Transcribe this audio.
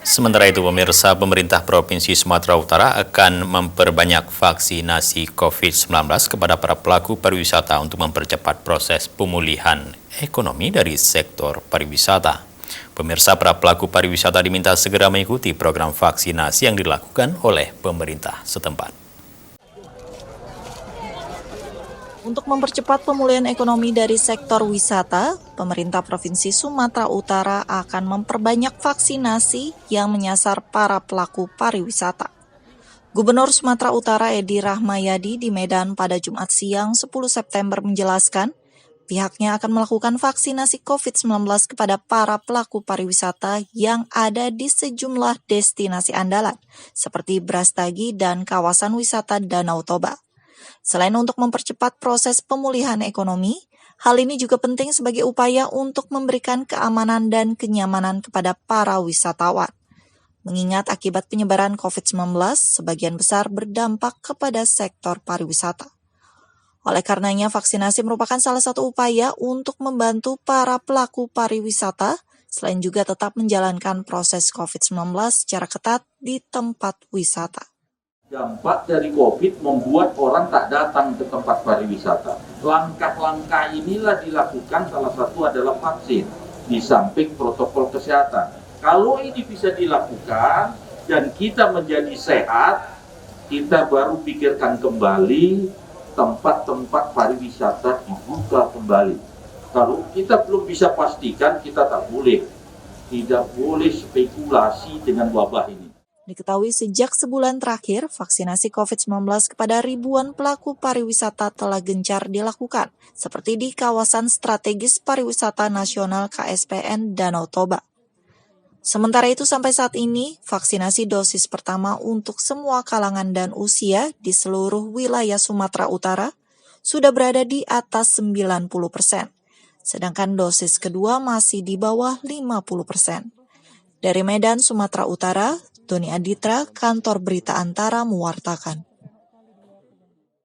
Sementara itu, pemirsa, pemerintah Provinsi Sumatera Utara akan memperbanyak vaksinasi COVID-19 kepada para pelaku pariwisata untuk mempercepat proses pemulihan ekonomi dari sektor pariwisata. Pemirsa, para pelaku pariwisata diminta segera mengikuti program vaksinasi yang dilakukan oleh pemerintah setempat. Untuk mempercepat pemulihan ekonomi dari sektor wisata, pemerintah Provinsi Sumatera Utara akan memperbanyak vaksinasi yang menyasar para pelaku pariwisata. Gubernur Sumatera Utara Edi Rahmayadi di Medan pada Jumat siang 10 September menjelaskan, pihaknya akan melakukan vaksinasi COVID-19 kepada para pelaku pariwisata yang ada di sejumlah destinasi andalan, seperti Brastagi dan kawasan wisata Danau Toba. Selain untuk mempercepat proses pemulihan ekonomi, hal ini juga penting sebagai upaya untuk memberikan keamanan dan kenyamanan kepada para wisatawan. Mengingat akibat penyebaran COVID-19, sebagian besar berdampak kepada sektor pariwisata. Oleh karenanya, vaksinasi merupakan salah satu upaya untuk membantu para pelaku pariwisata, selain juga tetap menjalankan proses COVID-19 secara ketat di tempat wisata. Dampak dari COVID membuat orang tak datang ke tempat pariwisata. Langkah-langkah inilah dilakukan, salah satu adalah vaksin, di samping protokol kesehatan. Kalau ini bisa dilakukan dan kita menjadi sehat, kita baru pikirkan kembali tempat-tempat pariwisata dibuka kembali. Kalau kita belum bisa pastikan, kita tidak boleh spekulasi dengan wabah ini. Diketahui sejak sebulan terakhir, vaksinasi COVID-19 kepada ribuan pelaku pariwisata telah gencar dilakukan, seperti di kawasan strategis pariwisata nasional KSPN Danau Toba. Sementara itu sampai saat ini, vaksinasi dosis pertama untuk semua kalangan dan usia di seluruh wilayah Sumatera Utara sudah berada di atas 90%, sedangkan dosis kedua masih di bawah 50%. Dari Medan, Sumatera Utara, Doni Aditra, Kantor Berita Antara mewartakan.